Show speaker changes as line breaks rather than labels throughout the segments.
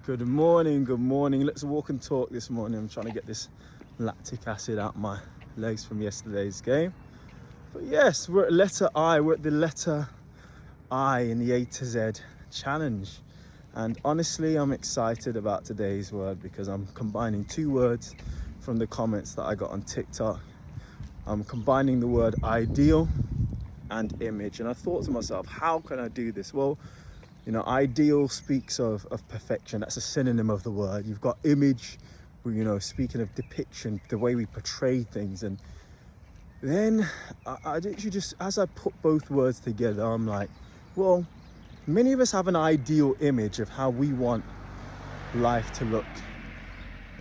Good morning, good morning. Let's walk and talk this morning. I'm trying to get this lactic acid out my legs from yesterday's game. But yes, we're at letter I. We're at the letter I in the A to Z challenge. And honestly, I'm excited about today's word because I'm combining two words from the comments that I got on TikTok. I'm combining the word ideal and image. And I thought to myself, how can I do this? Well, ideal speaks of perfection. That's a synonym of the word. You've got image, speaking of depiction, the way we portray things. And then I literally just, as I put both words together, I'm like, well, many of us have an ideal image of how we want life to look.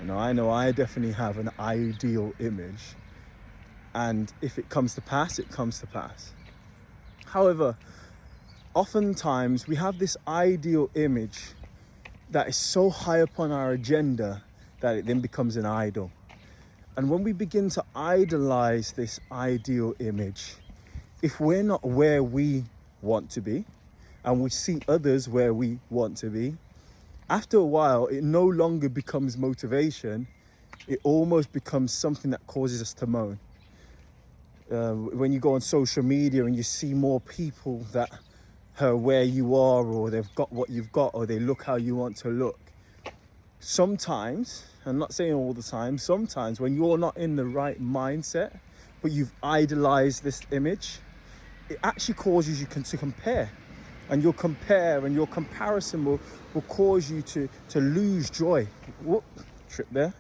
I know I definitely have an ideal image. And if it comes to pass, it comes to pass. However, oftentimes we have this ideal image that is so high up on our agenda that it then becomes an idol. And when we begin to idolize this ideal image, if we're not where we want to be and we see others where we want to be, after a while it no longer becomes motivation. It almost becomes something that causes us to moan. When you go on social media and you see more people that are where you are, or they've got what you've got, or they look how you want to look, sometimes, I'm not saying all the time, sometimes when you're not in the right mindset but you've idolized this image, it actually causes you to compare, and your comparison will cause you to lose joy. Whoop, trip there.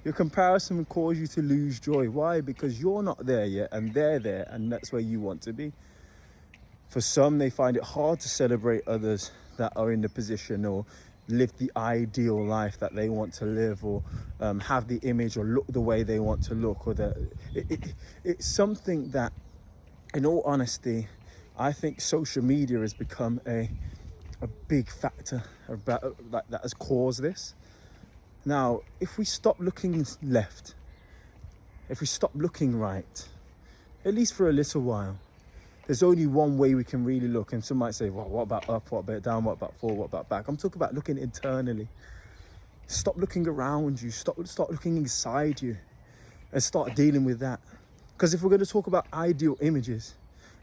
Your comparison will cause you to lose joy. Why? Because you're not there yet and they're there, and that's where you want to be. For some, they find it hard to celebrate others that are in the position or live the ideal life that they want to live, or have the image or look the way they want to look, or it's something that, in all honesty, I think social media has become a big factor about that has caused this. Now, if we stop looking left, if we stop looking right, at least for a little while, there's only one way we can really look. And some might say, well, what about up? What about down? What about forward? What about back? I'm talking about looking internally. Stop looking around you. Start looking inside you and start dealing with that. Because if we're going to talk about ideal images,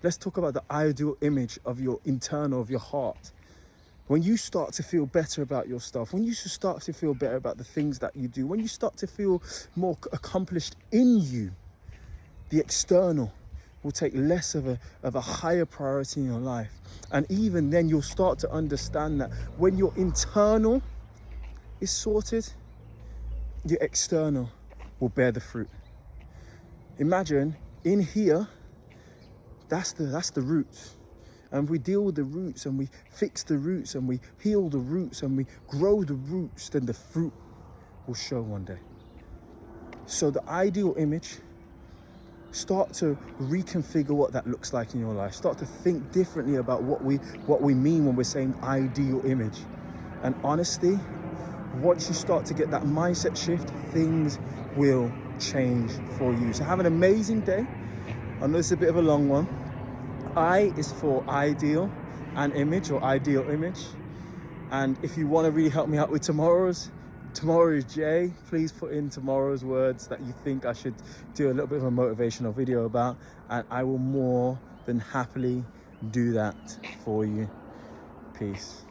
let's talk about the ideal image of your internal, of your heart. When you start to feel better about your stuff, when you start to feel better about the things that you do, when you start to feel more accomplished in you, the external will take less of a higher priority in your life. And even then you'll start to understand that when your internal is sorted, your external will bear the fruit. Imagine in here, that's the roots. And we deal with the roots and we fix the roots and we heal the roots and we grow the roots, then the fruit will show one day. So the ideal image, start to reconfigure what that looks like in your life. Start to think differently about what we mean when we're saying ideal image. And honestly, once you start to get that mindset shift, things will change for you. So have an amazing day. I know it's a bit of a long one. I is for ideal and image, or ideal image. And if you want to really help me out with tomorrow is J. Please put in tomorrow's words that you think I should do a little bit of a motivational video about, and I will more than happily do that for you. Peace.